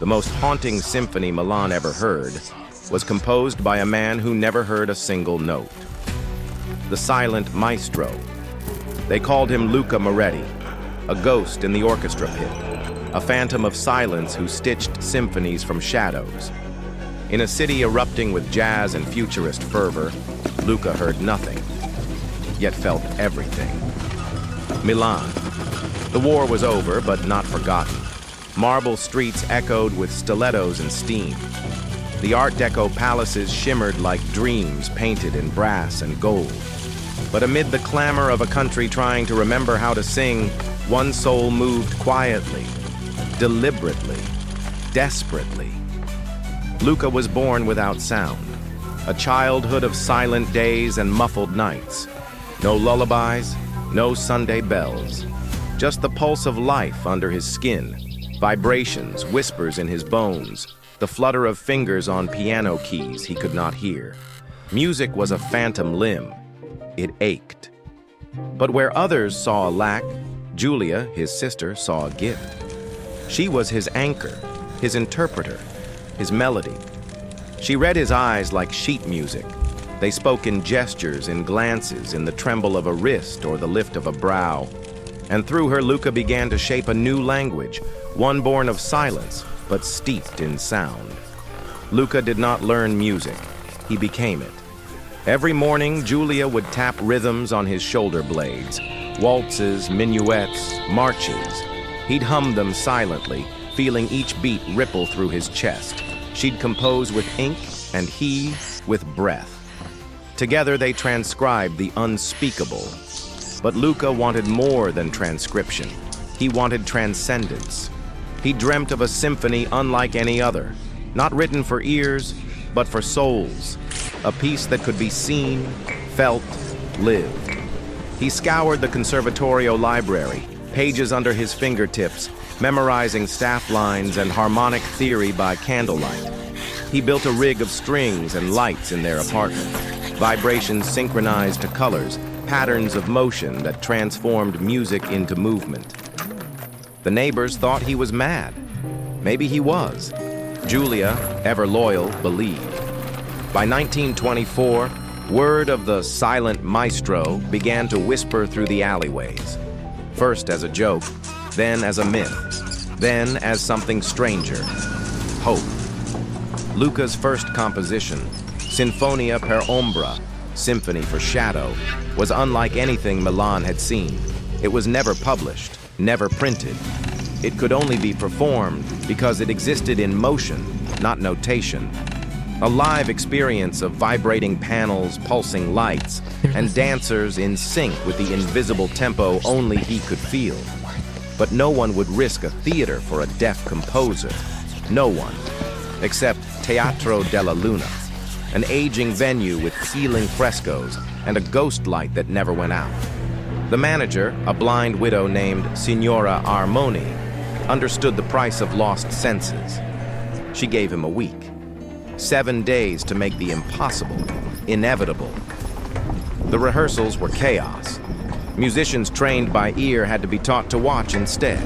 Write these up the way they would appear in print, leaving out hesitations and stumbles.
the most haunting symphony Milan ever heard, was composed by a man who never heard a single note. The Silent Maestro. They called him Luca Moretti, a ghost in the orchestra pit, a phantom of silence who stitched symphonies from shadows. In a city erupting with jazz and futurist fervor, Luca heard nothing, yet felt everything. Milan. The war was over, but not forgotten. Marble streets echoed with stilettos and steam. The Art Deco palaces shimmered like dreams painted in brass and gold. But amid the clamor of a country trying to remember how to sing, one soul moved quietly, deliberately, desperately. Luca was born without sound, a childhood of silent days and muffled nights. No lullabies, no Sunday bells, just the pulse of life under his skin, vibrations, whispers in his bones, the flutter of fingers on piano keys he could not hear. Music was a phantom limb. It ached. But where others saw a lack, Julia, his sister, saw a gift. She was his anchor, his interpreter, his melody. She read his eyes like sheet music. They spoke in gestures, in glances, in the tremble of a wrist or the lift of a brow. And through her, Luca began to shape a new language, one born of silence, but steeped in sound. Luca did not learn music. He became it. Every morning, Julia would tap rhythms on his shoulder blades, waltzes, minuets, marches. He'd hum them silently, feeling each beat ripple through his chest. She'd compose with ink, and he with breath. Together, they transcribed the unspeakable. But Luca wanted more than transcription. He wanted transcendence. He dreamt of a symphony unlike any other, not written for ears, but for souls, a piece that could be seen, felt, lived. He scoured the Conservatorio library, pages under his fingertips, memorizing staff lines and harmonic theory by candlelight. He built a rig of strings and lights in their apartment, vibrations synchronized to colors, patterns of motion that transformed music into movement. The neighbors thought he was mad. Maybe he was. Julia, ever loyal, believed. By 1924, word of the Silent Maestro began to whisper through the alleyways. First as a joke, then as a myth, then as something stranger, hope. Luca's first composition, Sinfonia per Ombra, Symphony for Shadow, was unlike anything Milan had seen. It was never published, never printed. It could only be performed because it existed in motion, not notation. A live experience of vibrating panels, pulsing lights, and dancers in sync with the invisible tempo only he could feel. But no one would risk a theater for a deaf composer. No one, except Teatro della Luna, an aging venue with ceiling frescoes and a ghost light that never went out. The manager, a blind widow named Signora Armoni, understood the price of lost senses. She gave him a week. 7 days to make the impossible, inevitable. The rehearsals were chaos. Musicians trained by ear had to be taught to watch instead,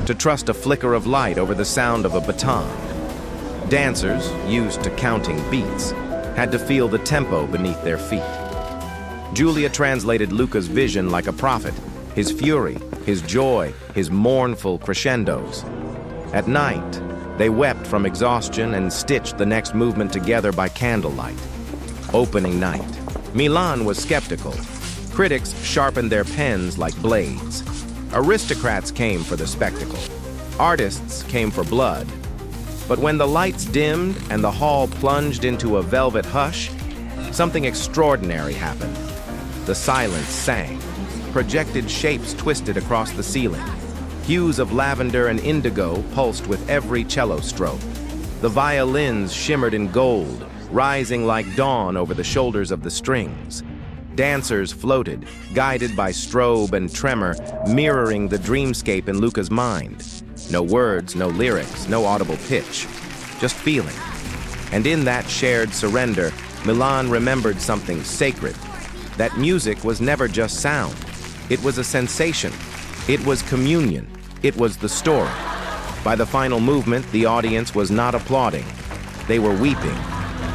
to trust a flicker of light over the sound of a baton. Dancers, used to counting beats, had to feel the tempo beneath their feet. Julia translated Luca's vision like a prophet, his fury, his joy, his mournful crescendos. At night, they wept from exhaustion and stitched the next movement together by candlelight. Opening night. Milan was skeptical. Critics sharpened their pens like blades. Aristocrats came for the spectacle. Artists came for blood. But when the lights dimmed and the hall plunged into a velvet hush, something extraordinary happened. The silence sang. Projected shapes twisted across the ceiling. Hues of lavender and indigo pulsed with every cello stroke. The violins shimmered in gold, rising like dawn over the shoulders of the strings. Dancers floated, guided by strobe and tremor, mirroring the dreamscape in Luca's mind. No words, no lyrics, no audible pitch, just feeling. And in that shared surrender, Milan remembered something sacred. That music was never just sound. It was a sensation. It was communion. It was the story. By the final movement, the audience was not applauding. They were weeping.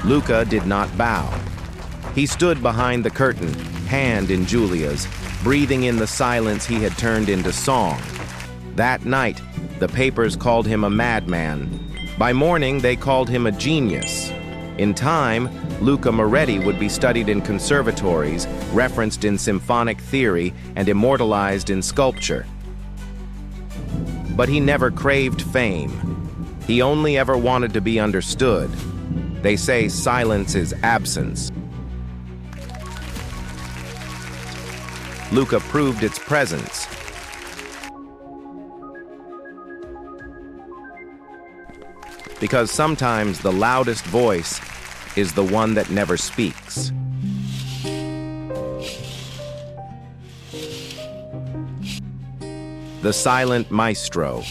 Luca did not bow. He stood behind the curtain, hand in Julia's, breathing in the silence he had turned into song. That night, the papers called him a madman. By morning, they called him a genius. In time, Luca Moretti would be studied in conservatories, referenced in symphonic theory, and immortalized in sculpture. But he never craved fame. He only ever wanted to be understood. They say silence is absence. Luca proved its presence. Because sometimes the loudest voice is the one that never speaks. The Silent Maestro.